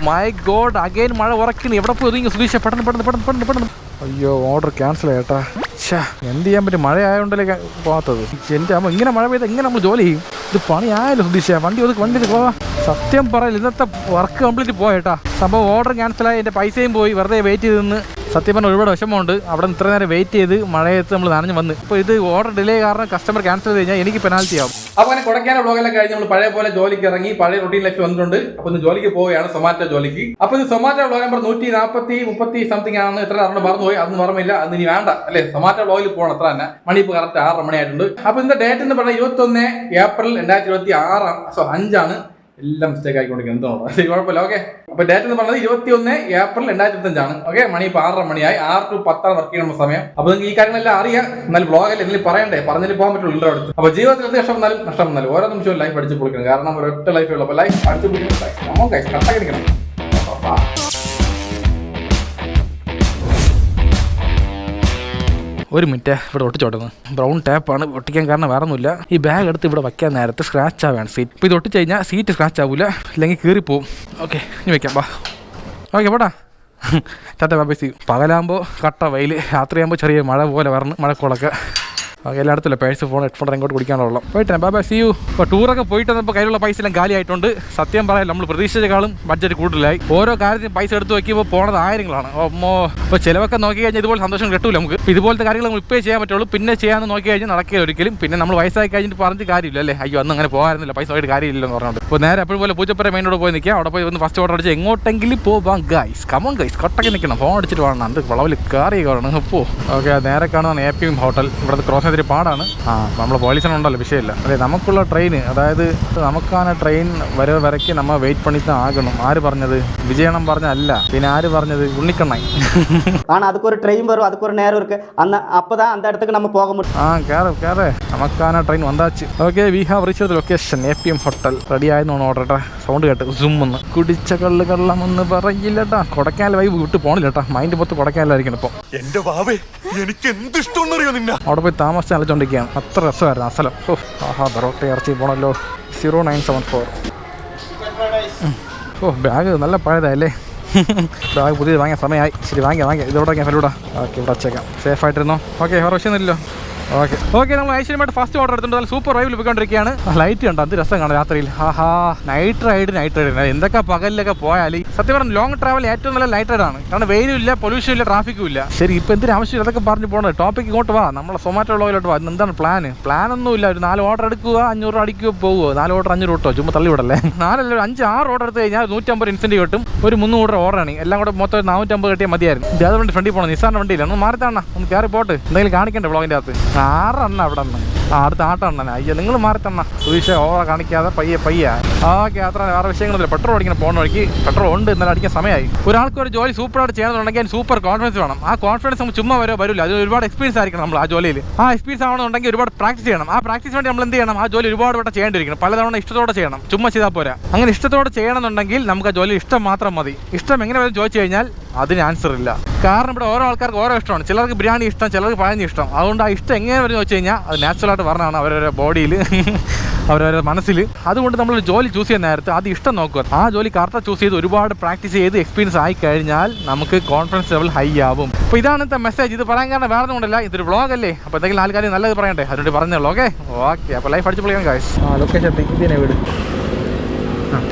My God, again മഴ ഉറക്കുന്നു. എവിടെ പോയി ഒതുങ്ങി സുധീഷ? പെട്ടെന്ന്. അയ്യോ, ഓർഡർ ക്യാൻസൽ ആയിട്ടാ. എന്ത് ചെയ്യാൻ പറ്റും? മഴ ആയതുകൊണ്ടല്ലേ പോകാത്തത്. എൻ്റെ അമ്മ, ഇങ്ങനെ മഴ പെയ്താൽ എങ്ങനെ നമ്മൾ ജോലി ചെയ്യും? ഇത് പണിയായല്ലോ സുധീഷ. വണ്ടി പോവാ. സത്യം പറയില്ല, ഇന്നത്തെ വർക്ക് കംപ്ലീറ്റ് പോയേട്ടാ. സംഭവം ഓർഡർ ക്യാൻസലായി, എൻ്റെ പൈസയും പോയി, വെറുതെ വെയിറ്റ് ചെയ്ത് നിന്ന്. സത്യം പറഞ്ഞാൽ ഒരുപാട് വിഷമമുണ്ട്. അവിടെ ഇത്ര നേരം വെയിറ്റ് ചെയ്ത് മഴയത്ത് നമ്മൾ നനഞ്ഞ് വന്ന്. അപ്പോൾ ഇത് ഓർഡർ ഡിലേ കാരണം കസ്റ്റമർ ക്യാൻസൽ ചെയ്ത് കഴിഞ്ഞാൽ എനിക്ക് പെനാൽറ്റി ആവും. അപ്പോൾ അങ്ങനെ കൊടക്കാന വ്ളോഗെല്ലാം കഴിഞ്ഞ് നമ്മൾ പഴയ പോലെ ജോലിക്ക് ഇറങ്ങി, പഴയ റൊട്ടീൻ ലൈഫ് വന്നിട്ടുണ്ട്. അപ്പോൾ ഇന്ന് ജോലിക്ക് പോവുകയാണ്, സൊമാറ്റോ ജോലിക്ക്. അപ്പോൾ ഇത് സൊമാറ്റോ വ്ളോഗ് നമ്പർ 140 സംതിങ് ആണ്. എത്ര അറിഞ്ഞ് മറന്നുപോയി, അതൊന്നും ഓർമ്മയില്ല. അന്ന് ഇനി വേണ്ട അല്ലേ, സൊമാറ്റോ വ്ളോഗിൽ പോകണം. അത്ര തന്നെ മണി ഇപ്പോൾ കറക്റ്റ് 6 മണിയായിട്ടുണ്ട്. അപ്പോൾ ഇന്ന് ഡേറ്റ് എന്ന് പറഞ്ഞാൽ 21 ഏപ്രിൽ 2026 5 എല്ലാം മിസ്റ്റേക്ക് ആയിക്കൊണ്ടിരിക്കുന്നത്. എന്തോണോ ശരി, കുഴപ്പമില്ല. ഓക്കെ, അപ്പൊ ഡേറ്റ് എന്ന് പറഞ്ഞത് 21 ഏപ്രിൽ 2025 ഓക്കെ, മണി ഇപ്പോൾ 6 മണിയായി. 6 to 10 വർക്ക് ചെയ്യണം സമയം. അപ്പൊ നിങ്ങൾക്ക് ഈ കാര്യങ്ങളെല്ലാം അറിയാം. എന്നാലും വ്ളോഗല്ലേ എന്തെങ്കിലും പറയണ്ടേ, പറഞ്ഞിട്ട് പോകാൻ പറ്റുള്ളൂ അടുത്ത്. അപ്പൊ ജീവിതത്തിൽ എന്ത് നഷ്ടം വന്നാലും ഓരോ നിമിഷവും ലൈഫ് അടിച്ചു പൊളിക്കണം. കാരണം ഒരൊറ്റ ലൈഫേ ഉള്ളൂ. അപ്പൊ ലൈഫ് അടിച്ചു പൊളിക്കണം. കട്ടാക്കിക്കണം. ഒരു മിനിറ്റ്, ഇവിടെ ഒട്ടിച്ചോട്ടുന്നു. ബ്രൗൺ ടാപ്പാണ് ഒട്ടിക്കാൻ കാരണം വേറെ ഒന്നുമില്ല. ഈ ബാഗ് എടുത്ത് ഇവിടെ വയ്ക്കാൻ നേരത്തെ സ്ക്രാച്ച് ആവുകയാണ് സീറ്റ്. ഇപ്പോൾ ഇത് ഒട്ടിച്ച് കഴിഞ്ഞാൽ സീറ്റ് സ്ക്രാച്ച് ആവില്ല, ഇല്ലെങ്കിൽ കീറിപ്പോവും. ഓക്കെ, ഇനി വെക്കാം. ബാ, ഓക്കെ പോടാ. ടാറ്റ ബൈ. സീ. പകലാകുമ്പോൾ കട്ട വെയിൽ, രാത്രിയാകുമ്പോൾ ചെറിയ മഴ പോലെ വരണം, മഴക്കോളൊക്കെ. ഓക്കെ, എല്ലായിടത്തും പേഴ്സ്, ഫോൺ, ഹെഡ്ഫോൺ ഇങ്ങോട്ട് കുടിക്കാനുള്ള. പോയിട്ടേ ബൈ. C U. ഇപ്പോൾ ടൂറൊക്കെ പോയിട്ട് വന്നപ്പോൾ കയ്യിലുള്ള പൈസ എല്ലാം കാലിയായിട്ടുണ്ട്. സത്യം പറയാം, നമ്മൾ പ്രതീക്ഷിച്ചേക്കാളും ബഡ്ജറ്റ് കൂടുതലായി. ഓരോ കാര്യത്തിന് പൈസ എടുത്ത് വയ്ക്കുമ്പോൾ പോണത് ആയിരങ്ങളാണ്. ഇപ്പോൾ ചിലവൊക്കെ നോക്കി കഴിഞ്ഞാൽ ഇതുപോലെ സന്തോഷം കിട്ടൂല നമുക്ക്. ഇതുപോലത്തെ കാര്യങ്ങൾ നമ്മൾ ഇപ്പോഴേ ചെയ്യാൻ പറ്റുള്ളൂ. പിന്നെ ചെയ്യാമെന്ന് നോക്കി കഴിഞ്ഞാൽ നടക്കില്ല ഒരിക്കലും. പിന്നെ നമ്മൾ വയസ്സായി കഴിഞ്ഞിട്ട് പറഞ്ഞിട്ട് കാര്യമില്ല അല്ലേ. അയ്യോ, അന്ന് അങ്ങനെ പോകാറുന്നില്ല, പൈസ ആയിട്ട് കാര്യമില്ലെന്ന് പറഞ്ഞുകൊണ്ട്. ഇപ്പോൾ നേരെ എപ്പോഴും പോലെ പൂജപ്പുര മെയിനോട് പോയി നിൽക്കുക. അവിടെ പോയി ഒന്ന് ഫസ്റ്റ് ഓർഡർ അടിച്ച് എങ്ങോട്ടെങ്കിലും പോവാം ഗൈസ്. കമോൺ ഗൈസ്, കൊട്ടൊക്കെ നിൽക്കണം. ഫോൺ അടിച്ചിട്ട് വേണം. അത് വളവിൽ കയറി കയറണം. അപ്പോൾ ഓക്കെ, നേരെ കാണുന്ന APM ഹോട്ടൽ. ഇവിടുത്തെ ക്രോസ് ചെയ്തിട്ട് പാടാണ്. നമ്മൾ പോലീസിനുണ്ടല്ലോ, വിഷയമില്ല. അതെ, നമുക്കുള്ള ട്രെയിൻ, അതായത് നമുക്കാണ് ട്രെയിൻ വരയ്ക്ക് നമ്മൾ വെയിറ്റ് പണിത്ത് ആകണം. ആര് പറഞ്ഞത്? വിജയണം പറഞ്ഞല്ല, പിന്നെ ആര് പറഞ്ഞത്? ഉണ്ണിക്കണ്ണായി. அதுக்கு ஒரு ட்ரெயின் வரும், அதுக்கு ஒரு நேரம் இருக்கு. அப்பதான் அந்த இடத்துக்கு நம்ம போக முடியும். കേറ് നമുക്കാണ് ട്രെയിൻ വന്നാച്ച്. Okay, we have reached the location. APM hotel. Ready ആയെന്ന് ഓർഡർ ഇട്ടാ. സൗണ്ട് കേട്ട് സും ഒന്ന്. കുടിച്ച കള്ളമൊന്ന് പറയില്ലട്ടാ. കൊടക്കാല വൈബ് വിട്ട് പോണില്ലട്ടാ. മൈൻഡ് പൊത്ത് കൊടക്കാലായിരിക്കണം ഇപ്പൊ. എന്റെ വാവേ, എനിക്ക് എന്ത് ഇഷ്ടമെന്നറിയോ നിന്നെ. അവിടെ പോയി താമസിച്ച് അലച്ചോണ്ടിരിക്കുകയാണ്. അത്ര രസമായിരുന്നു അസലം. ബറോട്ട ഇറച്ചി പോണല്ലോ. 0974. ബാഗ് നല്ല പഴയതല്ലേ. ബാഗ് പുതിയത് വാങ്ങിയ സമയമായി. ശരി, വാങ്ങിയ ഇതോടെ വാങ്ങിയാൽ ഫലൂടാ. ഓക്കെ, ഇവിടെ വച്ചേക്കാം. സേഫ് ആയിട്ടിരുന്നോ? ഓക്കെ, വേറെ വിഷയമൊന്നുമില്ലല്ലോ. ഓക്കെ, നമ്മൾ ഐശ്വര്യമായിട്ട് ഫസ്റ്റ് ഓർഡർ എടുത്തിട്ട് നല്ല സൂപ്പർ വൈബിൽ പോയിക്കൊണ്ടിരിക്കുകയാണ്. ലൈറ്റ് കണ്ടോ, അത് രസം കാണാം രാത്രിയിൽ. നൈറ്റ് റൈഡ് എന്തൊക്കെ പകലിലൊക്കെ പോയാൽ സത്യം പറഞ്ഞാൽ ലോങ് ട്രാവൽ ഏറ്റവും നല്ല നൈറ്റ് റൈഡാണ്. കാരണം വെയിലും ഇല്ല, പൊല്യൂഷനും ഇല്ല, ട്രാഫിക്കും ഇല്ല. ശരി, ഇപ്പം എന്തിനും ആവശ്യം അതൊക്കെ പറഞ്ഞു പോകണത്. ടോപ്പിക്ക് ഇങ്ങോട്ട് വാ, നമ്മളെ സൊമാറ്റോ വ്ളോഗിലോട്ട് വാ. എന്താണ് പ്ലാനൊന്നുമില്ല. ഒരു 4 ഓർഡർ എടുക്കുക, 500 അടിക്കുക, പോകുമോ? 4 ഓർഡർ 500 കിട്ടോ? ചുമ്മാ തള്ളി വിടല്ലേ. 4 5 6 ഓർഡർ എടുത്ത് കഴിഞ്ഞാൽ 150 ഇൻസെൻറ്റീവ് കിട്ടും. ഒരു 300 ഓർഡറാണ്. എല്ലാം കൂടെ മൊത്തം 450 കിട്ടിയാൽ മതിയായിരുന്നു. ഇത് അതുകൊണ്ട് ഫ്രണ്ടിൽ പോകണം. നിസാറിൻ്റെ വണ്ടിയില്ല, ഒന്ന് മാറിത്താണ, ഒന്ന് കയറി പോട്ട്. എന്തെങ്കിലും കാണിക്കണ്ടേ വ്ളോഗിൻ്റെ അകത്ത്? 6 എണ്ണ അവിടെ നിന്ന്. അടുത്ത ആട്ടം അയ്യോ, നിങ്ങൾ മാറിത്തണ്ണ. സുധീഷ ഓവറ കാണിക്കാതെ പയ്യെ. ഓക്കെ, അത്ര വേറെ വിഷയങ്ങളൊന്നുമില്ല. പെട്രോൾ അടിക്കണം. പോകുന്ന വഴിക്ക് പെട്രോൾ ഉണ്ട്, എന്നാലും അടിക്കാൻ സമയമായി. ഒരാൾക്ക് ഒരു ജോലി സൂപ്പറായിട്ട് ചെയ്യണമെന്നുണ്ടെങ്കിൽ അതിന് സൂപ്പർ കോൺഫിഡൻസ് വേണം. ആ കോൺഫിഡൻസ് നമുക്ക് ചുമ്മാ വരില്ല. അത് ഒരുപാട് എക്സ്പീരിയൻസ് ആയിരിക്കണം നമ്മൾ ആ ജോലിയിൽ. ആ എക്സ്പീരിയൻസ് ആവണമെന്നുണ്ടെങ്കിൽ ഒരുപാട് പ്രാക്ടീസ് ചെയ്യണം. ആ പ്രാക്ടീസ് വേണ്ടി നമ്മൾ എന്ത് ചെയ്യണം? ആ ജോലി ഒരുപാട് വട്ടം ചെയ്യേണ്ടിയിരിക്കണം. പലതവണ ഇഷ്ടത്തോടെ ചെയ്യണം, ചുമ്മാ ചെയ്താൽ പോരാ. അങ്ങനെ ഇഷ്ടത്തോടെ ചെയ്യണമെന്നുണ്ടെങ്കിൽ നമുക്ക് ആ ജോലി ഇഷ്ടം മാത്രം മതി. ഇഷ്ടം എങ്ങനെ വരും ചോദിച്ചു കഴിഞ്ഞാൽ അതിന് ആൻസർ ഇല്ല. കാരണം ഇവിടെ ഓരോ ആൾക്കാർക്ക് ഓരോ ഇഷ്ടമാണ്. ചിലർക്ക് ബിരിയാണി ഇഷ്ടം, ചിലർക്ക് പഴഞ്ഞ ഇഷ്ടം. അതുകൊണ്ട് ആ ഇഷ്ടം എങ്ങനെ വരും ചോദിച്ചു കഴിഞ്ഞാൽ അത് നാച്ചുറലായിട്ട് പറഞ്ഞാണ് അവരവരുടെ ബോഡിയിൽ, അവരവരുടെ മനസ്സിൽ. അതുകൊണ്ട് നമ്മൾ ജോലി ചൂസ് ചെയ്യുന്ന നേരത്തെ അത് ഇഷ്ടം നോക്കുക. ആ ജോലി കറക്റ്റ് ചൂസ് ചെയ്ത് ഒരുപാട് പ്രാക്ടീസ് ചെയ്ത് എക്സ്പീരിയൻസ് ആയി കഴിഞ്ഞാൽ നമുക്ക് കോൺഫിഡൻസ് ലെവൽ ഹൈ ആവും. അപ്പോൾ ഇതാണ് ഇന്നത്തെ മെസ്സേജ്. ഇത് പറയാൻ കാരണം വേറെ ഒന്നുമില്ല, ഇതൊരു വ്ളോഗ് അല്ലേ. അപ്പോൾ എന്തെങ്കിലും ആൾക്കാർ നല്ലത് പറയണ്ടേ, അതുകൊണ്ട് പറഞ്ഞോളൂ. ഓക്കെ, അപ്പോൾ ലൈഫ് അടിച്ച് പൊളിക്കാം ഗൈസ്. ലൊക്കേഷൻ ഇതിനെ വീട്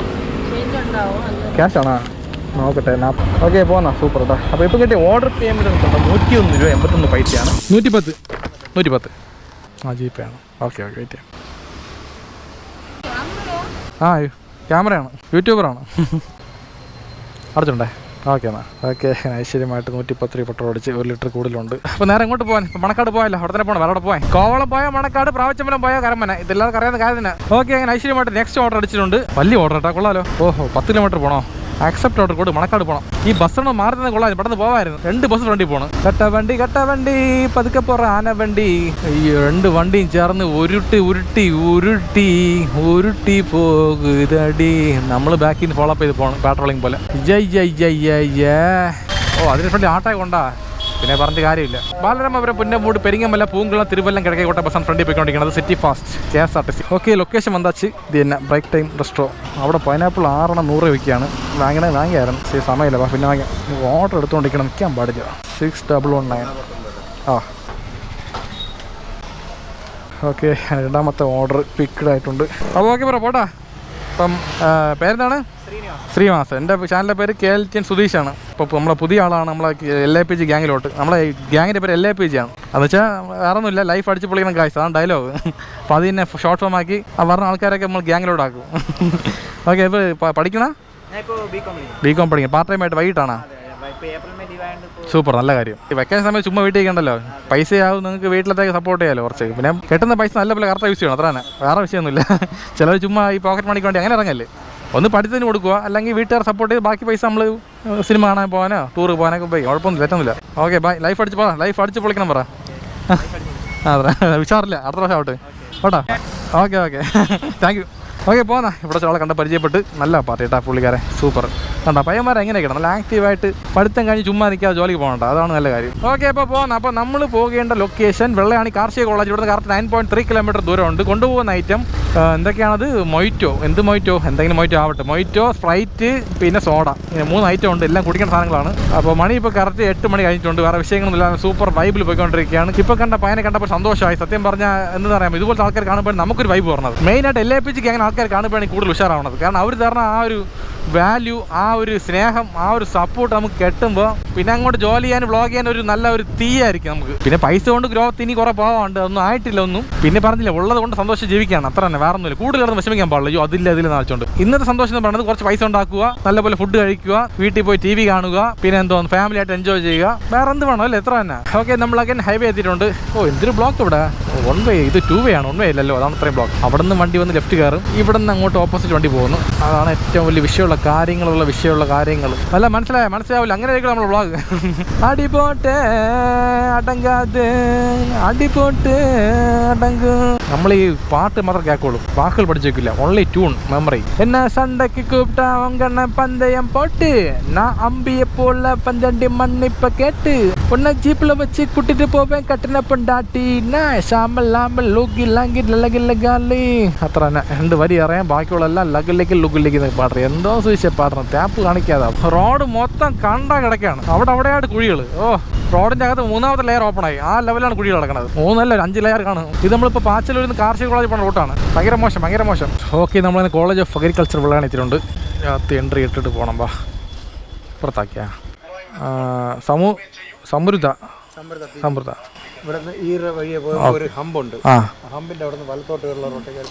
ക്യാഷ് ആണോ? നോക്കട്ടെ. ഓക്കെ, പോന്നാ. സൂപ്പർ കേട്ടോ. അപ്പോൾ ഇപ്പോൾ കിട്ടിയ ഓർഡർ പേയ്മെൻറ്റ് 101 രൂപ 81 പൈസയാണ്. 110 GP ആണ്. ഓക്കെ, വെയിറ്റ് ചെയ്യാം. ക്യാമറയാണ്, യൂട്യൂബറാണ്. അടച്ചുണ്ടേ. ഓക്കെ എന്നാൽ. ഓക്കെ, ഐശ്വര്യമായിട്ട് 110 രൂപ പെട്രോൾ അടിച്ച് 1 ലിറ്റർ കൂടുതലുണ്ട്. അപ്പോൾ നേരെ എങ്ങോട്ട് പോകാൻ? ഇപ്പോൾ മണക്കാട് പോയല്ലോ, അവിടെ തന്നെ പോകണം. വേറെ പോയാൽ കോവളം പോയാൽ മണക്കാട്, പ്രാവച്ചമ്പലം പോയാൽ കരമന. ഇതെല്ലാവർക്കും അറിയാവുന്ന കാര്യം തന്നെ. ഓക്കെ, അങ്ങനെ ഐശ്വര്യമായിട്ട് നെക്സ്റ്റ് ഓർഡർ അടിച്ചിട്ടുണ്ട്. വലിയ ഓർഡർ കേട്ടോ, കൊള്ളാലോ. 10 കിലോമീറ്റർ പോകണോ? ആക്സെപ്റ്റ് ഓർഡർ കൂടെ മണക്കാട് പോകണം. ഈ ബസ്സൊന്ന് മാറി തന്നെ കൊള്ളാം, പെട്ടെന്ന് പോകാമായിരുന്നു. 2 ബസ് ഫ്രണ്ടിൽ പോകണം. കട്ട വണ്ടി പതുക്കെ പോറ ആന വണ്ടി. ഈ 2 വണ്ടിയും ചേർന്ന് ഉരുട്ടി പോകുതടി. നമ്മൾ ബാക്കിൽ നിന്ന് ഫോളോ അപ്പ് ചെയ്ത് പോകണം, പാട്രോളിങ് പോലെ. ജയ്. അതിന് ഫ്രണ്ട് ആട്ടായി കൊണ്ടാ പിന്നെ പറഞ്ഞ കാര്യമില്ല. ബാലരാമപുരം, പുന്നമൂട്, പെരിങ്ങമല, പൂങ്കുളം, തിരുവല്ലം, കിഴക്കേക്കോട്ട ബസ്സാണ് ഫ്രണ്ടിൽ പോയിക്കൊണ്ടിരിക്കുന്നത്. City fast KSRTC. Okay, location വന്നാച്ച് ഇത് തന്നെ ബ്രേക്ക് ടൈം റെസ്റ്റോ. അവിടെ പൈനാപ്പിൾ 6 100 വയ്ക്കുകയാണ്. വാങ്ങിയായിരുന്നു. ശരി, സമയമില്ല. പിന്നെ വാങ്ങിയാൽ ഓർഡർ എടുത്തുകൊണ്ടിരിക്കണം, നിൽക്കാൻ പാടില്ല. 6119. ആ ഓക്കെ, രണ്ടാമത്തെ ഓർഡർ പിക്ഡ് ആയിട്ടുണ്ട്. അപ്പോൾ ഓക്കെ ബ്രോ, പോട്ടാ. അപ്പം പേരെന്താണ്? ശ്രീനിവാസ്. എൻ്റെ ചാനലിൻ്റെ പേര് KLTN സുധീഷാണ്. ഇപ്പോൾ നമ്മളെ പുതിയ ആളാണ് നമ്മളെ LAPG ഗ്യാങ്ങിലോട്ട്. നമ്മളെ ഗ്യാങ്ങിൻ്റെ പേര് LAPG ആണ്. എന്ന് വെച്ചാൽ വേറെ ഒന്നുമില്ല, ലൈഫ് അടിച്ച് പൊളിക്കണം കാഴ്ച, അതാണ് ഡയലോഗ്. അപ്പോൾ അത് തന്നെ ഷോർട്ട് ഫോം ആക്കി പറഞ്ഞ ആൾക്കാരൊക്കെ നമ്മൾ ഗ്യാങ്ങിലോട്ടാക്കും. ഓക്കെ, ഇപ്പോൾ പഠിക്കണ BCom പഠിക്കണം. പാർട്ട് ടൈം ആയിട്ട് വൈകിട്ടാണ്. സൂപ്പർ, നല്ല കാര്യം. ഈ വെക്കേഷൻ സമയത്ത് ചുമ്മാ വീട്ടിൽ ഇരിക്കണ്ടല്ലോ, പൈസയാവും നിങ്ങൾക്ക് വീട്ടിലത്തേക്ക് സപ്പോർട്ട് ചെയ്യാമല്ലോ കുറച്ച്. പിന്നെ കിട്ടുന്ന പൈസ നല്ലപോലെ കറക്റ്റ് യൂസ് ചെയ്യണം, അത്ര തന്നെ, വേറെ വിഷയമൊന്നുമില്ല. ചിലർ ചുമ്മാ ഈ പോക്കറ്റ് മണിക്ക് വേണ്ടി അങ്ങനെ ഇറങ്ങല്ലേ. ഒന്ന് പഠിത്തത്തിന് കൊടുക്കുക, അല്ലെങ്കിൽ വീട്ടുകാർ സപ്പോർട്ട് ചെയ്ത് ബാക്കി പൈസ നമ്മൾ സിനിമ കാണാൻ പോകാനോ ടൂർ പോകാനൊക്കെ പോയി കുഴപ്പമൊന്നും തെറ്റൊന്നുമില്ല. Okay bye. ലൈഫ് അടിച്ച് പൊളിക്കണം പറ. അതെ, വിഷാറില്ല, അടുത്ത പ്രാവശ്യം ആവട്ടെ കേട്ടോ. Okay thank you. ഓക്കെ, പോന്നാ. ഇവിടെ ഒരാളെ കണ്ട് പരിചയപ്പെട്ട് നല്ല പാർട്ടി കേട്ടാ പുള്ളിക്കാരെ, സൂപ്പർ. കണ്ടാ പയ്യന്മാരെ എങ്ങനെയൊക്കെയാണ് നല്ല ആക്റ്റീവായിട്ട് പഠിത്തം കഴിഞ്ഞ് ചുമ്മാ നിൽക്കാതെ ജോലിക്ക് പോകണ്ട, അതാണ് നല്ല കാര്യം. ഓക്കെ, അപ്പോൾ പോകാം. അപ്പോൾ നമ്മൾ പോകേണ്ട ലൊക്കേഷൻ വെള്ളയാണി കാർഷിക കോളേജ്. ഇവിടുന്ന് കറക്റ്റ് 9.3 കിലോമീറ്റർ ദൂരമുണ്ട്. കൊണ്ടുപോകുന്ന ഐറ്റം എന്തൊക്കെയാണത്? മൊയ്റ്റോ, എന്തെങ്കിലും മൊയ്റ്റോ ആവട്ടെ. മൊയ്റ്റോ, സ്പ്രൈറ്റ്, പിന്നെ സോഡ, ഇങ്ങനെ 3 ഐറ്റം ഉണ്ട്. എല്ലാം കുടിക്കുന്ന സാധനങ്ങളാണ്. അപ്പോൾ മണി ഇപ്പോൾ കറക്റ്റ് 8 മണി കഴിഞ്ഞിട്ടുണ്ട്. വേറെ വിഷയങ്ങളൊന്നുമില്ല, സൂപ്പർ വൈബിൽ പോയിക്കൊണ്ടിരിക്കുകയാണ്. ഇപ്പോൾ കണ്ട പയ്യനെ കണ്ടപ്പോൾ സന്തോഷമായി. സത്യം പറഞ്ഞാൽ എന്താ പറയുക, ഇതുപോലത്തെ ആൾക്കാർ കാണുമ്പോൾ നമുക്കൊരു വൈബ് പറഞ്ഞത്. മെയിനായിട്ട് LAPG അങ്ങനെ ആൾക്കാർ കാണുമ്പോഴാണ് കൂടുതൽ ഉഷാറാവുന്നത്. കാരണം അവർ തരുന്ന ആ ഒരു വാല്യൂ, ആ ഒരു സ്നേഹം, ആ ഒരു സപ്പോർട്ട് നമുക്ക് കിട്ടുമ്പോൾ പിന്നെ അങ്ങോട്ട് ജോലി ചെയ്യാനും വ്ളോഗ് ചെയ്യാനും ഒരു നല്ല ഒരു തീയായിരിക്കും നമുക്ക്. പിന്നെ പൈസ കൊണ്ട് ഗ്രോത്ത് ഇനി കുറേ പാവമുണ്ട്, ഒന്നും ആയിട്ടില്ല ഒന്നും. പിന്നെ പറഞ്ഞില്ല, ഉള്ളത് കൊണ്ട് സന്തോഷം ജീവിക്കുകയാണ്, അത്ര തന്നെ, വേറെ ഒന്നുമില്ല. കൂടുതൽ കിടന്ന് വിഷമിക്കാൻ പാടില്ല. അയ്യോ അതിൽ നാളിച്ചുകൊണ്ട് ഇന്നത്തെ സന്തോഷം എന്ന് പറയുന്നത് കുറച്ച് പൈസ ഉണ്ടാക്കുക, നല്ലപോലെ ഫുഡ് കഴിക്കുക, വീട്ടിൽ പോയി TV കാണുക, പിന്നെ എന്തോന്ന് ഫാമിലി ആയിട്ട് എൻജോയ് ചെയ്യുക, വേറെ എന്ത് വേണോ അല്ലേ, എത്ര തന്നെ. ഓക്കെ, നമ്മളൊക്കെ ഹൈവേ എത്തിയിട്ടുണ്ട്. എന്തൊരു ബ്ലോക്ക് ഇവിടെ. 1 വേ, ഇത് 2 വേ ആണ്, 1 വേ അല്ലല്ലോ, അതാണ് ഇത്രയും ബ്ലോക്ക്. അവിടെ നിന്ന് വണ്ടി വന്ന് ലെഫ്റ്റ് കയറും, ഇവിടെ നിന്ന് അങ്ങോട്ട് ഓപ്പോസിറ്റ് വണ്ടി പോകുന്നു. അതാണ് ഏറ്റവും വലിയ വിഷയമുള്ള കാര്യങ്ങൾ. അല്ല, മനസ്സിലാവില്ല, അങ്ങനെ ആയിരിക്കും നമ്മൾ വ്ളോഗ്. അടിപോട്ടെ അടങ്കാതെ, അടിപോട്ടെ അടങ്ങ്. നമ്മൾ ഈ പാട്ട് മാത്രം കേൾക്കുള്ളൂ, വാക്കുകൾ പഠിച്ചു വെക്കില്ല. Only tune memory. എന്നെ സണ്ടയ്ക്ക് കൂപ്പിട്ടാ ഒങ്കണ്ണ പന്തയം പോട്ട്, ഞാൻ അമ്പിയെ പോലെ പന്തണ്ടി മണ്ണിപ്പ കേട്ട്, ഒന്ന ജീപ്പിൽ വെച്ച് കുട്ടിട്ട് പോവേ കട്ടിന പൊണ്ടാട്ടി, അത്ര തന്നെ. 2 വരി അറിയാം, ബാക്കിയുള്ളെല്ലാം ലഗിലേക്ക് പാടുന്നത്. എന്തോ സുവിശേഷ പാടണം, ടാപ്പ് കാണിക്കാതെ. റോഡ് മൊത്തം കണ്ടാ കിടക്കാണ്, അവിടെയായിട്ട് കുഴികൾ. റോഡിന്റെ അകത്ത് 3ാമത്തെ ലെയർ ഓപ്പൺ ആയി, ആ ലെവലാണ് കുഴി കിടക്കുന്നത്. 3 5 ലെയർ കാണും. ഇത് നമ്മളിപ്പോൾ പാച്ചലൂരിൽ നിന്ന് കാർഷിക കോളേജ് പോകുന്ന റൂട്ടാണ്. ഭയങ്കര മോശം. ഓക്കെ, നമ്മൾ കോളേജ് ഓഫ് അഗ്രികൾച്ചർ വെള്ളയാണ് എത്തിയിട്ടുണ്ട്. രാത്രി എൻട്രി ഇട്ടിട്ട് പോകണം. വാ, പുറത്താക്കിയ സമൃദ്ധ ഇവിടെ ഈ വഴിയെ ഒരു ഹമ്പുണ്ട്. ഹമ്പിന്റെ അവിടെ നിന്ന് വലത്തോട്ടുള്ള റോട്ടേക്ക്.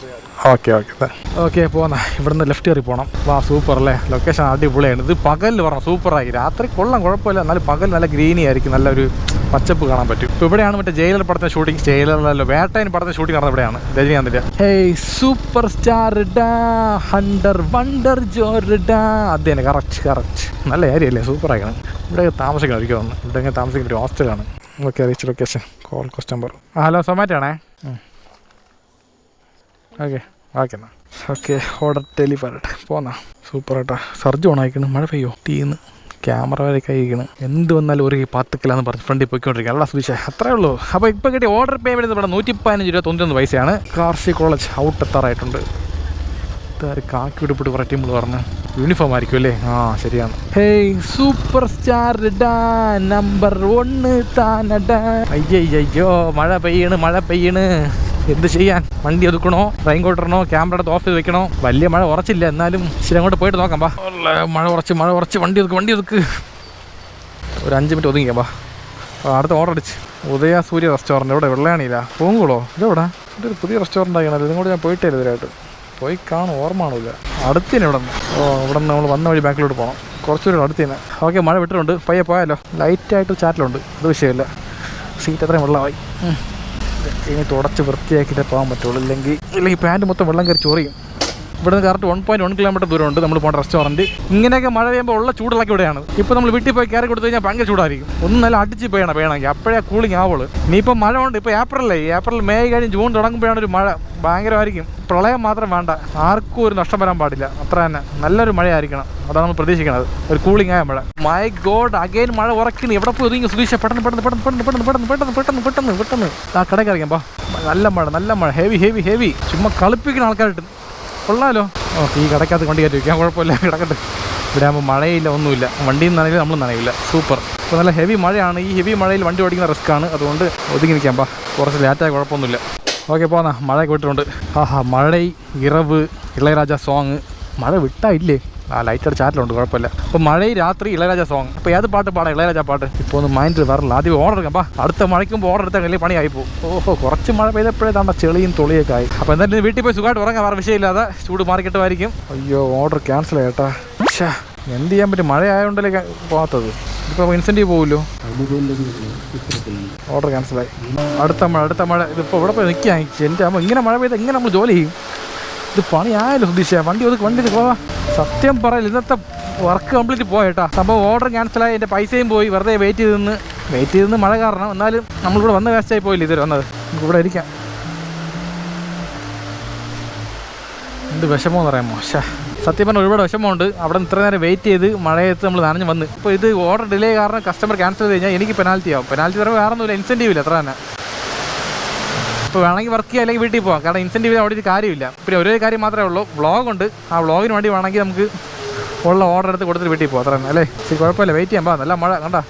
ഓക്കെ പോന്നാ. ഇവിടുന്ന് ലെഫ്റ്റ് കയറി പോകണം. വാ, സൂപ്പർ അല്ലേ, ലൊക്കേഷൻ അടിപൊളിയാണ്. ഇത് പകലിൽ പറഞ്ഞു സൂപ്പറായി, രാത്രി കുഴപ്പമില്ല, എന്നാലും പകൽ നല്ല ഗ്രീനി ആയിരിക്കും, നല്ലൊരു പച്ചപ്പ് കാണാൻ പറ്റും. ഇപ്പോൾ ഇവിടെയാണ് മറ്റേ ജയിലർ പടത്തെ ഷൂട്ടിംഗ്, ജയിലറിലല്ലോ വേട്ടയൻ പടത്തെ ഷൂട്ടിംഗ് നടന്നത് ഇവിടെയാണ്, രജനീകാന്തിൻ്റെ. ഹേയ് സൂപ്പർ സ്റ്റാർ ഹണ്ടർ വണ്ടർ ജോർഡാ, അത് തന്നെ, കറക്റ്റ്. നല്ല ഏരിയ അല്ലേ, സൂപ്പറായിക്കണം. ഇവിടെ താമസിക്കണം, ഒരിക്കൽ വന്ന് ഇവിടെ താമസിക്കുന്ന ഒരു ഹോസ്റ്റലാണ്. Okay, reach location, call customer. Hello, Zomato ആണേ. Okay order delivered. പോന്നാ, സൂപ്പർ ആയിട്ടാ. സർജ് ഓൺ ആയിക്കണം, മഴ പെയ്യോ, തീന്ന് ക്യാമറ വരെ കഴിക്കണം. എന്ത് വന്നാലും ഒരു 10 കിലോന്ന് പറഞ്ഞ് ഫ്രണ്ടിൽ പോയിക്കൊണ്ടിരിക്കുക. അല്ല സുധീഷ, അത്രേ ഉള്ളൂ. അപ്പോൾ ഇപ്പോൾ കിട്ടിയ ഓർഡർ പേയ്മെൻറ്റ് ഇവിടെ 115 രൂപ 91 പൈസയാണ്. കാർഷിക കോളേജ് ഔട്ട് എത്താറായിട്ടുണ്ട്. കാക്കി വിടുപ്പിട്ട് കുറേ ടീമുകൾ പറഞ്ഞ് യൂണിഫോം ആയിരിക്കും അല്ലേ? ശരിയാണ്. Hey super star number 1 താനടാ. അയ്യോ മഴ പെയ്യണ്. എന്ത് ചെയ്യാൻ, വണ്ടി ഒതുക്കണോ, റെയിൻ കോട്ട് ഇടണോ, ക്യാമറ എടുത്ത് ഓഫ് ചെയ്ത് വെക്കണോ? വലിയ മഴ ഉറച്ചില്ല, എന്നാലും ശരി അങ്ങോട്ട് പോയിട്ട് നോക്കാം. ബാ, മഴ ഉറച്ച് വണ്ടി ഒതുക്ക്. ഒരു 5 മിനിറ്റ് ഒതുങ്ങിക്കാം. ബാ, അടുത്ത ഓർഡർ അടിച്ച്. ഉദയ സൂര്യ റെസ്റ്റോറൻറ്റ് ഇവിടെ വെള്ളയാണില്ല. പൂങ്കുളോ ഇതെവിടാ? ഇതൊരു പുതിയ റെസ്റ്റോറൻറ്റ് ആകണല്ലോ. ഇതും കൂടി ഞാൻ പോയിട്ടില്ല ഇതിലായിട്ട്. പോയി കാണും, ഓർമ്മയാണില്ല. അടുത്തിന് ഇവിടെ നിന്ന് ഇവിടെ നിന്ന് നമ്മൾ വന്ന വഴി ബാക്കിലോട്ട് പോകണം, കുറച്ചുകൂടി അടുത്തിന്. ഓക്കെ, മഴ വിട്ടിട്ടുണ്ട്, പയ്യെ പോയാലോ. ലൈറ്റായിട്ട് ചാറ്റിലുണ്ട്, അത് വിഷയമില്ല. സീറ്റ് അത്രയും വെള്ളമായി. ഇനി തുടച്ച് വൃത്തിയാക്കിയിട്ടേ പോകാൻ പറ്റുള്ളൂ, ഇല്ലെങ്കിൽ പാൻറ്റ് മൊത്തം വെള്ളം കയറി ചോറിയും. ഇവിടെ നിന്ന് കറക്റ്റ് 1.1 കിലോമീറ്റർ ദൂരമുണ്ട് നമ്മൾ പോകുന്ന റെസ്റ്റോറൻറ്റ്. ഇങ്ങനെയൊക്കെ മഴ പെയ്യുമ്പോൾ ഉള്ള ചൂടുള്ളൊക്കെ ഇവിടെയാണ്. ഇപ്പോൾ നമ്മൾ വീട്ടിൽ പോയി കയറി കൊടുത്തു കഴിഞ്ഞാൽ ഭയങ്കര ചൂടായിരിക്കും. ഒന്നും നല്ല അടിച്ച് വേണമെങ്കിൽ അപ്പോഴേ കൂളിംഗ് ആവുള്ളൂ. ഇനിയിപ്പോൾ മഴ ഉണ്ട്. ഇപ്പോൾ ഏപ്രിൽ മെയ് കഴിഞ്ഞ് ജൂൺ തുടങ്ങുമ്പോഴാണ് ഒരു മഴ ഭയങ്കരമായിരിക്കും. പ്രളയം മാത്രം വേണ്ട, ആർക്കും ഒരു നഷ്ടം വരാൻ പാടില്ല. അത്ര തന്നെ നല്ലൊരു മഴയായിരിക്കണം. അതാണ് നമ്മൾ പ്രതീക്ഷിക്കുന്നത്, ഒരു കൂളിംഗ് ആയ മഴ. മൈ ഗോഡ്, അഗൈൻ മഴ ഉറക്കുന്നു. എവിടെ പോയി ഒതുങ്ങി സുധീഷ? പെട്ടെന്ന് ആ കടയ്ക്ക് അറിയാം. നല്ല മഴ ഹെവി ചുമ്മാ കളിപ്പിക്കുന്ന ആൾക്കാരായിട്ട് കൊള്ളാലോ. ഓക്കെ, ഈ കടയ്ക്കകത്ത് വണ്ടി കയറ്റി വയ്ക്കാം, കുഴപ്പമില്ല, കിടക്കട്ടെ. ഇവിടെ ആകുമ്പോൾ മഴയില്ല, ഒന്നുമില്ല, വണ്ടിയിൽ നിന്ന് നനയില്ല, നമ്മൾ നനയില്ല. സൂപ്പർ. അപ്പോൾ നല്ല ഹെവി മഴയാണ്. ഈ ഹെവി മഴയിൽ വണ്ടി ഓടിക്കുന്ന റിസ്ക്കാണ്. അതുകൊണ്ട് ഒതുങ്ങി നിൽക്കാം. കുറച്ച് ലേറ്റായ കുഴപ്പമൊന്നുമില്ല. ഓക്കെ, പോന്നാ. മഴയൊക്കെ വിട്ടിട്ടുണ്ട്. മഴ ഇറവ് ഇളയരാജ സോങ്. മഴ വിട്ടായില്ലേ? ലൈറ്റ് അടിച്ച് ചാറ്റിലുണ്ട്, കുഴപ്പമില്ല. അപ്പോൾ മഴയിൽ രാത്രി ഇളയരാജ സോങ്. അപ്പോൾ ഏത് പാട്ട് പാടാം? ഇളയരാജ പാട്ട്. ഇപ്പോൾ ഒന്ന് മൈൻഡിൽ വരില്ല. ആദ്യം ഓർഡർ എടുക്കാം. അടുത്ത മഴയ്ക്കുമ്പോൾ ഓർഡർ എടുത്താൽ വലിയ പണിയായിപ്പോൾ. കുറച്ച് മഴ പെയ്തപ്പോഴേ താണ്ട ചെളിയും തൊളിയൊക്കെ ആയി. അപ്പോൾ എന്തായാലും വീട്ടിൽ പോയി സുഖമായിട്ട് ഉറങ്ങാൻ വേറെ വിഷയമില്ലാതെ. ചൂട് മാറിക്കിട്ടുമായിരിക്കും. അയ്യോ, ഓർഡർ ക്യാൻസൽ ആയിട്ടാ. പക്ഷേ എന്ത് ചെയ്യാൻ പറ്റും? മഴ ആയതുകൊണ്ടല്ലേ പോകാത്തത്. ഇപ്പോൾ ഇൻസെൻറ്റീവ് പോകുമല്ലോ. ഓർഡർ ക്യാൻസലായി. അടുത്ത മഴ ഇതിപ്പോൾ ഇവിടെ പോയി നിൽക്കാൻ എൻ്റെ അമ്മ. ഇങ്ങനെ മഴ പെയ്താൽ ഇങ്ങനെ നമ്മൾ ജോലി ചെയ്യും. ഇത് പണിയായല്ലോ സുധീഷ. വണ്ടി പോവാ. സത്യം പറയില്ല, ഇന്നത്തെ വർക്ക് കംപ്ലീറ്റ് പോയേട്ടാ. സംഭവം ഓർഡർ ക്യാൻസലായി, എൻ്റെ പൈസയും പോയി. വെറുതെ വെയിറ്റ് ചെയ്ത് നിന്ന് മഴ കാരണം. എന്നാലും നമ്മളിവിടെ വന്ന് വേസ്റ്റായി പോയില്ല ഇതുവരെ വന്നത്. നമുക്ക് ഇവിടെ ഇരിക്കാം. എന്ത് വിഷമമെന്ന് പറയാമോ? സത്യം പറഞ്ഞാൽ ഒരുപാട് വിഷമമുണ്ട്. അവിടെ നിന്ന് ഇത്ര നേരം വെയിറ്റ് ചെയ്ത് മഴയത്ത് നമ്മൾ നനഞ്ഞ് വന്ന്. ഇപ്പോൾ ഇത് ഓർഡർ ഡിലേ കാരണം കസ്റ്റമർ ക്യാൻസൽ ചെയ്ത് കഴിഞ്ഞാൽ എനിക്ക് പെനാൽറ്റി ആവും. പെനാൽറ്റി തരുമ്പോൾ വേറെ ഒന്നുമില്ല, ഇൻസെൻറ്റീവ് ഇല്ല, അത്ര തന്നെ. ഇപ്പോൾ വേണമെങ്കിൽ വർക്ക് ചെയ്യാം, അല്ലെങ്കിൽ വീട്ടിൽ പോകാം. കാരണം ഇൻസെൻറ്റീവ് അവിടെ ഒരു കാര്യമില്ല. പിന്നെ ഒരേ കാര്യം മാത്രമേ ഉള്ളൂ, വ്ളോഗുണ്ട്. ആ വ്ളോഗിന് വേണ്ടി വേണമെങ്കിൽ നമുക്ക് ഉള്ള ഓർഡർ എടുത്ത് കൊടുത്തിട്ട് വീട്ടിൽ പോകാം, അത്ര തന്നെ അല്ലേ? ശരി, കുഴപ്പമില്ല, വെയിറ്റ് ചെയ്യാം. നല്ല മഴ കണ്ടാ.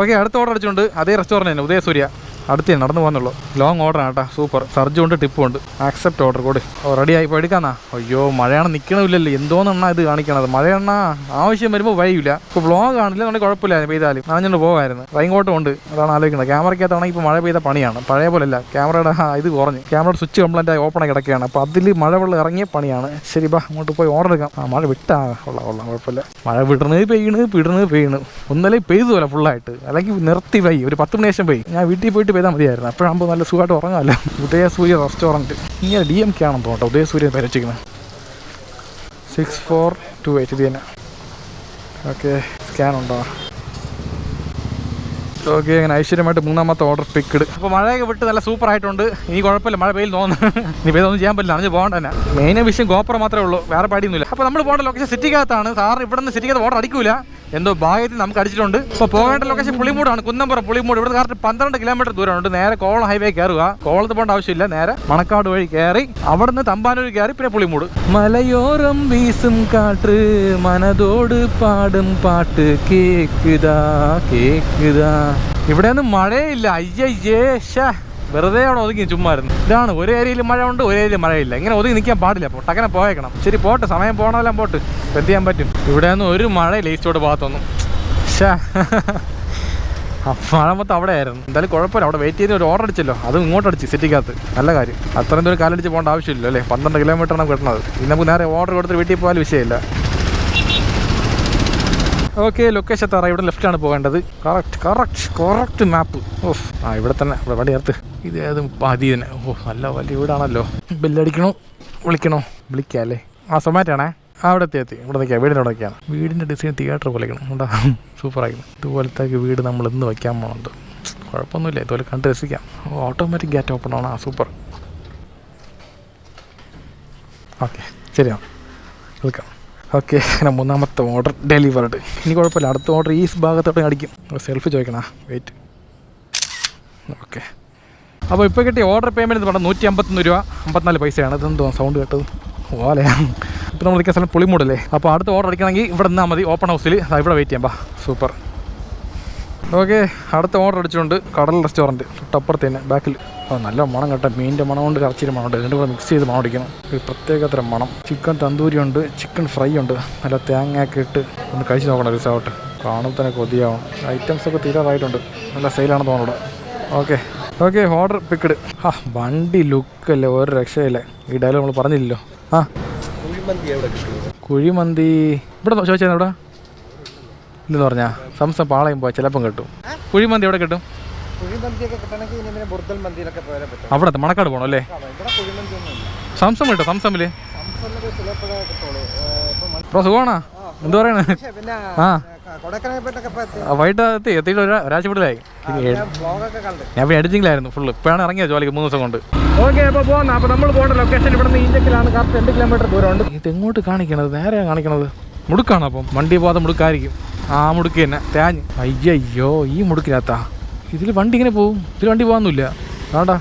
ഓക്കെ, അടുത്ത ഓർഡർ അടിച്ചുകൊണ്ട് അതേ റെസ്റ്റോറൻറ്റ് തന്നെ, ഉദയസൂര്യ. അടുത്ത് നടന്നു പോകുന്നുള്ളൂ. ലോങ് ഓർഡറാണ് കേട്ടോ. സൂപ്പർ. സർജും ഉണ്ട്, ടിപ്പും ഉണ്ട്. ആക്സെപ്റ്റ് ഓർഡർ കൂടി. റെഡി ആയി. ഇപ്പോൾ എടുക്കാന്നാ? അയ്യോ, മഴയാണ്, നിൽക്കണമില്ലല്ലോ. എന്തോന്നെണ്ണ ഇത് കാണിക്കണത്? മഴയെണ്ണ ആവശ്യം വരുമ്പോൾ വഴിയില്ല. ഇപ്പോൾ വ്ളോഗ് ആണില്ല, നമ്മുടെ കുഴപ്പമില്ലായിരുന്നു. പെയ്താലും നനഞ്ഞുകൊണ്ട് പോകാമായിരുന്നു. റെയിൻകോട്ടും ഉണ്ട്. അതാണ് ആലോചിക്കുന്നത്. ക്യാമറയ്ക്കകത്താണെങ്കിൽ ഇപ്പോൾ മഴ പെയ്ത പണിയാണ്. പഴയ പോലെയല്ല, ക്യാമറയുടെ ഇത് കുറഞ്ഞ്. ക്യാമറയുടെ സ്വിച്ച് കംപ്ലൈൻ്റ് ആയി ഓപ്പണായി കിടക്കുകയാണ്. അപ്പോൾ അതിൽ മഴ വെള്ളം ഇറങ്ങിയ പണിയാണ്. ശരി, ബാ അങ്ങോട്ട് പോയി ഓർഡർ എടുക്കാം. മഴ വിട്ടാ കൊള്ളാം, കുഴപ്പമില്ല. മഴ പെയ്യണ് ഒന്നല്ലേ പെയ്തു പോലെ ഫുള്ളായിട്ട്. അല്ലെങ്കിൽ നിർത്തി പോയി. ഒരു 10 മണി ശേഷം പോയി. ഞാൻ വീട്ടിൽ പോയിട്ട് പെയ്താൽ മതിയായിരുന്നു. അപ്പോഴാകുമ്പോൾ നല്ല സുഖമായിട്ട് ഉറങ്ങാമല്ലോ. ഉദയസൂര്യ റെസ്റ്റോറൻറ്റ്. ഇങ്ങനെ DMK ആണെന്ന് തോന്നട്ടോ ഉദയസൂര്യ പേര് വെച്ചിരിക്കുന്നത്. 6428 ഇത് തന്നെ. ഓക്കെ, സ്കാൻ ഉണ്ടോ? ഓക്കെ, അങ്ങനെ ഐശ്വര്യമായിട്ട് 3ാമത്തെ ഓർഡർ പിക്ക്ഡ്. അപ്പോൾ മഴയൊക്കെ വിട്ട് നല്ല സൂപ്പർ ആയിട്ടുണ്ട്. ഇനി കുഴപ്പമില്ല, മഴ പെയ്യിൽ തോന്നുന്നു. ഇനി പെയ്തൊന്നും ചെയ്യാൻ പറ്റില്ല, അറിഞ്ഞ് പോകേണ്ട തന്നെ. മെയിൻ വിഷയം ഗോപുരം മാത്രമേ ഉള്ളൂ, വേറെ പാടിയൊന്നുമില്ല. അപ്പോൾ നമ്മൾ പോകേണ്ട ലൊക്കേഷൻ സിറ്റിക്കകത്താണ്. സാറിന് ഇവിടെ നിന്ന് സിറ്റിക്കകത്ത് ഓർഡർ അടിക്കൂല, എന്തോ ഭാഗ്യത്തിൽ നമുക്ക് അടിച്ചിട്ടുണ്ട്. ഇപ്പോൾ പോകേണ്ട ലൊക്കേഷൻ പുളിമൂടാണ്, കുന്നംപുറം പുളിമൂട്. ഇവിടെ കറക്റ്റ് 12 കിലോമീറ്റർ ദൂരമുണ്ട്. നേരെ കോവളം ഹൈവേ കയറുക. കോവളത്ത് പോകേണ്ട ആവശ്യമില്ല, നേരെ മണക്കാട് വഴി കയറി അവിടുന്ന് തമ്പാനൂർ കയറി പിന്നെ പുളിമൂട്. മലയോരം വീസും കാറ്റ് മനതോട് പാടും പാട്ട് കേക്കുതാ. ഇവിടെ ഒന്നും മഴയില്ല. അയ്യേ, വെറുതെ അവിടെ ഒതുങ്ങി ചുമ്മായിരുന്നു. ഇതാണ്, ഒരു ഏരിയയിൽ മഴ ഉണ്ട്, ഒരു ഏരിയയിൽ മഴയില്ല. ഇങ്ങനെ ഒതുങ്ങി നിൽക്കാൻ പാടില്ല. അപ്പോൾ ടക്കനെ പോയേക്കണം. ശരി, പോട്ടെ, സമയം പോകണമെല്ലാം പോട്ട്. എന്ത് ചെയ്യാൻ പറ്റും? ഇവിടെ ഒന്നും ഒരു മഴയില്ല ഈസ്റ്റോട് ഭാഗത്തൊന്നും. മഴ മൊത്തം അവിടെ ആയിരുന്നു. എന്തായാലും കുഴപ്പമില്ല, അവിടെ വെയിറ്റ് ചെയ്ത് ഒരു ഓർഡർ അടിച്ചല്ലോ. അത് ഇങ്ങോട്ട് അടിച്ച് സിറ്റിക്കകത്ത്. നല്ല കാര്യം. അത്രയും ദൂരം കാലടിച്ച് പോകേണ്ട ആവശ്യമില്ലല്ലോ അല്ലേ? 12 കിലോമീറ്ററാണ് കിട്ടുന്നത്. ഇനി നമുക്ക് നേരെ ഓർഡർ കൊടുത്ത് വീട്ടിൽ പോകാൻ വിഷയമില്ല. ഓക്കെ, ലൊക്കേഷൻ എത്താറ. ഇവിടെ ലെഫ്റ്റാണ് പോകേണ്ടത്. Correct map. ഇവിടെ തന്നെ, ഇവിടെ വണ്ടി ചേർത്ത്. ഇത് ഏതും പാതി തന്നെ. നല്ല വലിയ വീടാണല്ലോ. ബെല്ലടിക്കണോ വിളിക്കാം അല്ലേ? സൊമാറ്റോ ആണേ. അവിടെ എത്തി. ഇവിടെ നിൽക്കാം, വീടിൻ്റെ അവിടെ വയ്ക്കാം. വീടിൻ്റെ ഡിസൈൻ തിയേറ്റർ പോലെയാണ്. ഉണ്ടാ, സൂപ്പറായിരിക്കും. ഇതുപോലത്തെ വീട് നമ്മൾ ഇന്ന് വയ്ക്കാൻ പോകുന്നുണ്ട്. കുഴപ്പമൊന്നുമില്ല, ഇതുപോലെ കണ്ട് രസിക്കാം. ഓട്ടോമാറ്റിക് ഗേറ്റ് ഓപ്പൺ ആണ്. സൂപ്പർ. ഓക്കെ, ശരിയാണ്, വെൽക്കം. ഓക്കെ, അങ്ങനെ 3ാമത്തെ ഓർഡർ ഡെലിവേർഡ്. ഇനി കുഴപ്പമില്ല, അടുത്ത ഓർഡർ ഈ ഭാഗത്തോട്ട് അടിക്കും. സെൽഫി ചോദിക്കണേ, വെയിറ്റ്. ഓക്കെ, അപ്പോൾ ഇപ്പോൾ കിട്ടിയ ഓർഡർ പേയ്മെൻറ്റ് എന്ന് പറഞ്ഞാൽ 151 രൂപ 54 പൈസയാണ്. ഇതെന്തോ സൗണ്ട് കേട്ടത് ഓലയാണ്. ഇപ്പോൾ നമ്മൾ നിൽക്കുന്ന സ്ഥലം പുളിമൂടല്ലേ. അപ്പോൾ അടുത്ത ഓർഡർ അടിക്കണമെങ്കിൽ ഇവിടെ നിന്നാൽ മതി. ഓപ്പൺ ഹൗസിൽ ഇവിടെ വെയിറ്റ് ചെയ്യാം. സൂപ്പർ. ഓക്കെ, അടുത്ത ഓർഡർ അടിച്ചുകൊണ്ട് കടൽ റെസ്റ്റോറൻറ്റ് തൊട്ടപ്പുറത്ത് തന്നെ ബാക്കിൽ. നല്ല മണം കേട്ടോ. മീനിൻ്റെ മണം കൊണ്ട് ഇറച്ചിയുടെ മണമുണ്ട്. രണ്ടും കൂടെ മിക്സ് ചെയ്ത് മണം അടിക്കണം. ഒരു പ്രത്യേകതരം മണം. ചിക്കൻ തന്തൂരി ഉണ്ട്, ചിക്കൻ ഫ്രൈ ഉണ്ട്. നല്ല തേങ്ങയൊക്കെ ഇട്ട് ഒന്ന് കഴിച്ച് നോക്കണം ഒരു ദിവസമായിട്ട്. കാണുമ്പോൾ തന്നെ കൊതിയാവും. ഐറ്റംസൊക്കെ തീരാറായിട്ടുണ്ട്. നല്ല സെയിലാണെന്ന് തോന്നുന്നു. Okay, order picked. വണ്ടി ലുക്കല്ലേ, ഒരു രക്ഷയില്ല. ഈ ഡയലോഗ് നമ്മൾ പറഞ്ഞില്ലല്ലോ. കുഴിമന്തി ഇവിടെ ചോദിച്ചാൽ ഇവിടെ ഇല്ലെന്ന് പറഞ്ഞാൽ സംസം പാളയം പോയാൽ ചിലപ്പം കിട്ടും. കുഴിമന്തി എവിടെ കിട്ടും? കുഴിമന്തിയൊക്കെ കിട്ടണമെങ്കിൽ ഇനി പിന്നെ ബുർദൽ മന്തിയിലൊക്കെ പോയാലേ പറ്റും. അവിടെ മണക്കാട് പോകണം അല്ലേ? ഇവിടെ കുഴിമന്തി ഒന്നും ഇല്ല. സംസം കിട്ടോ? സംസമില് സംസമിലൊക്കെ ചിലപ്പോഴേ കിട്ടുള്ളൂ. ഇപ്പോൾ സുഖമാണോ? എന്ത് പറയണേ? പിന്നെ ആ കൊടക്കനാൽപേട്ടൊക്കെ വൈകിട്ട് എത്തിയിട്ട് ഒരാഴ്ച കൂടുതലായി. വ്ളോഗൊക്കെ കണ്ട് ഞാൻ ഇപ്പോൾ എഡിറ്റിംഗിലായിരുന്നു ഫുള്ള്. ഇപ്പോഴാണ് ഇറങ്ങിയത് ജോലിക്ക് 3 ദിവസം കൊണ്ട്. ഓക്കെ, അപ്പോൾ പോകുന്ന അപ്പോൾ നമ്മൾ പോകേണ്ട ലൊക്കേഷൻ ഇവിടെ നിന്ന് ഈഞ്ചക്കിലാണ്. കറക്റ്റ് 2 കിലോമീറ്റർ ദൂരമുണ്ട്. ഇത് എങ്ങോട്ട് കാണിക്കണത്? നേരെയാണ് കാണിക്കണത്. മുടുക്കാണ്. അപ്പം വണ്ടി പോകാതെ മുടുക്കായിരിക്കും. ആ മുടുക്ക് തന്നെ തേഞ്ഞ്. അയ്യോ ഈ മുടുക്കിനകത്താ. ഇതിൽ വണ്ടി ഇങ്ങനെ പോകും? ഇതിൽ വണ്ടി പോകാനൊന്നുമില്ല. വേണ്ടാ,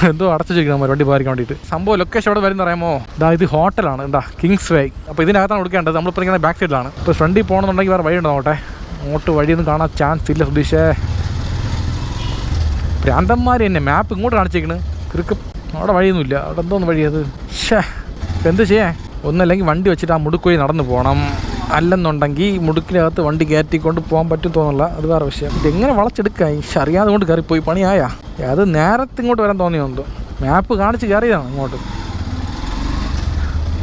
എന്തോ അടച്ചു വെച്ചിരിക്കണം വണ്ടി പോകാൻ വേണ്ടിയിട്ട്. സംഭവം ലൊക്കേഷൻ എവിടെ വരുന്ന അറിയാമോ? ഇതാ ഇത് ഹോട്ടലാണ്. എന്താ കിങ്സ് വേ. അപ്പോൾ ഇതിനകത്താണ് കൊടുക്കേണ്ടത്. നമ്മളിപ്പോൾ ഇങ്ങനെ ബാക്ക് സൈഡിലാണ്. ഇപ്പോൾ ഫ്രണ്ടിൽ പോകണമെന്നുണ്ടെങ്കിൽ വേറെ വഴി ഉണ്ടോ നോട്ടെ? അങ്ങോട്ട് വഴിയൊന്നും കാണാൻ ചാൻസ് ഇല്ല സുധീഷേ. പ്രാന്തന്മാർ തന്നെ മാപ്പ് ഇങ്ങോട്ട് കാണിച്ചേക്കണ്. കിറുക്ക് അവിടെ വഴിയൊന്നുമില്ല. അവിടെ എന്തോന്ന് വഴി അത്? ഷേ, ഇപ്പം എന്ത് ചെയ്യാൻ? ഒന്നല്ലെങ്കിൽ വണ്ടി വെച്ചിട്ട് ആ മുടുക്ക് വഴി നടന്നു പോകണം. അല്ലെന്നുണ്ടെങ്കിൽ മുടുക്കിനകത്ത് വണ്ടി കയറ്റിക്കൊണ്ട് പോകാൻ പറ്റും തോന്നില്ല. അത് വേറെ വിഷയം. ഇതെങ്ങനെ വളച്ചെടുക്കുക? അറിയാതെ കൊണ്ട് കയറിപ്പോയി പണിയായാ. അത് നേരത്തെ ഇങ്ങോട്ട് വരാൻ തോന്നിയുണ്ടോ? മാപ്പ് കാണിച്ച് കയറിയതാണ് ഇങ്ങോട്ട്.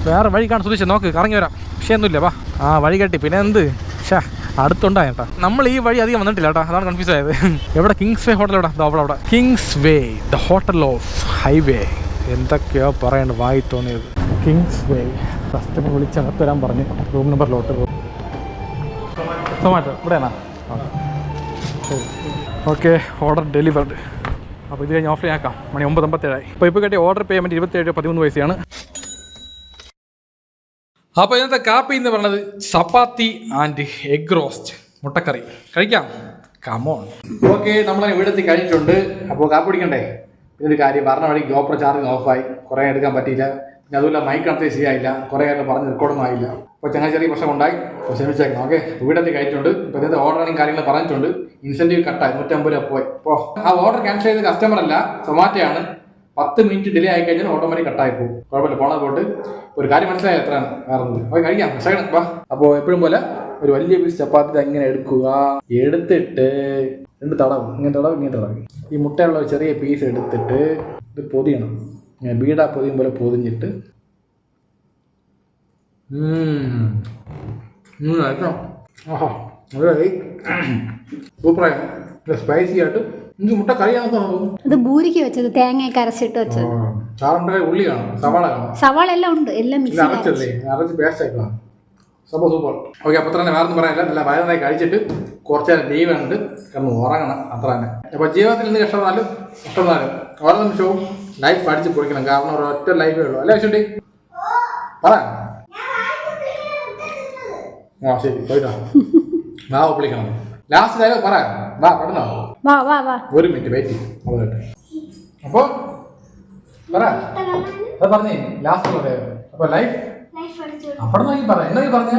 വേറെ വഴി കാണാൻ സുധീഷ നോക്ക്, കറങ്ങി വരാം. വിഷയമൊന്നുമില്ല. വാ, ആ വഴി കെട്ടി. പിന്നെ എന്ത്? ഷേ, അടുത്തുണ്ടായി കേട്ടോ. നമ്മൾ ഈ വഴി അധികം വന്നിട്ടില്ല കേട്ടോ. അതാണ് കൺഫ്യൂസ് ആയത്. എവിടെ കിങ്സ് വേ ഹോട്ടൽ? എവിടെ? അവിടെ Kings way, the hotel of highway. എന്തൊക്കെയോ പറയണ്ട വായി തോന്നിയത്. കിങ്സ് വേ. കസ്റ്റമർ വിളിച്ച് അകത്ത് വരാൻ പറഞ്ഞു. റൂം നമ്പറിലോട്ട്. ടൊമാറ്റോ ഇവിടെയാണോ? Okay, order delivered. അപ്പോൾ ഇത് കഴിഞ്ഞ് ഓഫ് ആക്കാം. മണി 9:57. ഇപ്പോൾ കിട്ടിയ ഓർഡർ പേയ്മെൻറ്റ് 27.13 പൈസയാണ്. അപ്പോൾ ഇന്നത്തെ കാപ്പി എന്ന് പറയുന്നത് ചപ്പാത്തി ആൻഡ് എഗ് റോസ്റ്റ്, മുട്ടക്കറി. കഴിക്കാം. കമോൺ. ഓക്കെ, നമ്മളെ വീടെത്തി കഴിഞ്ഞിട്ടുണ്ട്. അപ്പോൾ കാപ്പി പിടിക്കണ്ടേ? ഇതൊരു കാര്യം പറഞ്ഞ വഴി ഗോപ്രോ ചാർജിങ് ഓഫായി. കുറേ എടുക്കാൻ പറ്റിയില്ല. പിന്നെ അതുപോലെ മൈക്ക് കണക്ട് ശരിയായില്ല. കുറേ കാര്യം പറഞ്ഞ് റെക്കോർഡൊന്നും ആയില്ല. അപ്പോൾ ചെറിയ പ്രശ്നം ഉണ്ടായി. അപ്പോൾ ക്ഷമിച്ചേക്കണം. ഓക്കെ, വീടെത്തി കഴിഞ്ഞിട്ടുണ്ട്. ഇപ്പോൾ ഇതിൻ്റെ ഓർഡറിങ് കാര്യങ്ങൾ പറഞ്ഞിട്ടുണ്ട്. ഇൻസെൻറ്റീവ് കട്ടായി 150 രൂപ പോയി. അപ്പോൾ ആ ഓർഡർ ക്യാൻസൽ ചെയ്ത കസ്റ്റമർ അല്ല, സൊമാറ്റോയാണ്. 10 മിനിറ്റ് ഡിലേ ആയി കഴിഞ്ഞാൽ ഓട്ടോമാറ്റിക് കട്ടായി പോകും. കുഴപ്പമില്ല, പോണത് പോട്ട്. ഒരു കാര്യം മനസ്സിലായി എത്രയാണ്? വേറെ ഒന്നുമില്ല. ഓക്കെ, കഴിക്കാം. വിശകണം. വാ. അപ്പോൾ എപ്പോഴും പോലെ ഒരു വലിയ പീസ് ചപ്പാത്തി ഇങ്ങനെ എടുക്കുക. എടുത്തിട്ട് 2 തടവും. ഇങ്ങനെ തടവും. ഈ മുട്ടയുള്ള ഒരു ചെറിയ പീസ് എടുത്തിട്ട് ഇത് പൊതിയണം. ഇങ്ങനെ ബീഡ പൊതിയും പോലെ പൊതിഞ്ഞിട്ട് ഓഹോ സൂപ്പറായി. സ്പൈസി ആയിട്ട് മുട്ട കറിയാണെന്ന് തോന്നുന്നു. ഇത് ബൂരിക്ക് വെച്ചത്, തേങ്ങയൊക്കെ അരച്ചിട്ട് വെച്ചത്. ചാറുണ്ട ഉള്ളി കാണും, സവാള കാണും. സവാള എല്ലാം ഉണ്ട്, എല്ലാം മിക്സ് അരച്ചല്ലേ? അരച്ച് പേസ്റ്റ് ആയിട്ടാണ്. സംഭവം സൂപ്പർ. ഓക്കെ, അപ്പോൾ തന്നെ വേറെ ഒന്നും പറയാനില്ല. നല്ല വയനായി കഴിച്ചിട്ട് കുറച്ച് നേരം ലീവ് ഉണ്ട്, കിടന്ന് ഉറങ്ങണം. അത്ര തന്നെ. അപ്പോൾ ജീവിതത്തിൽ നിന്ന് കഷ്ടപ്പെടാലും ഓരോ നിമിഷവും ലൈഫ് അടിച്ച് പൊളിക്കണം. കാരണം ഒരൊറ്റ ലൈഫേ ഉള്ളൂ. അല്ലേ അശ്വട്ടി? പറ. ആ ശരി, പോയിട്ടാ. വാ പൊളിക്കണം. ലാസ്റ്റ് ഡയലോഗ് പറ. വാ പെട്ടെന്നോ. ഒരു മിനിറ്റ് വെയിറ്റ്. അപ്പോ പറ. അത് പറഞ്ഞേ ലാസ്റ്റ് പറയാ. അപ്പൊ ലൈഫ് അവിടെ നോക്കി പറ. എന്നാ പറഞ്ഞ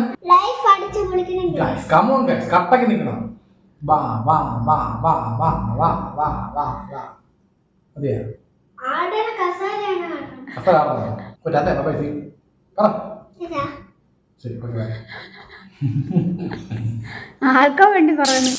കമോൺ ഗൈസ്, കട്ടക്ക് നിൽക്കണം. വാ വാ വാ വാ വാ വാ വാ വാ വാ. അതെയാ കസ പൈസ പറ. ശരി, ആർക്കാ വേണ്ടി പറയുന്നു?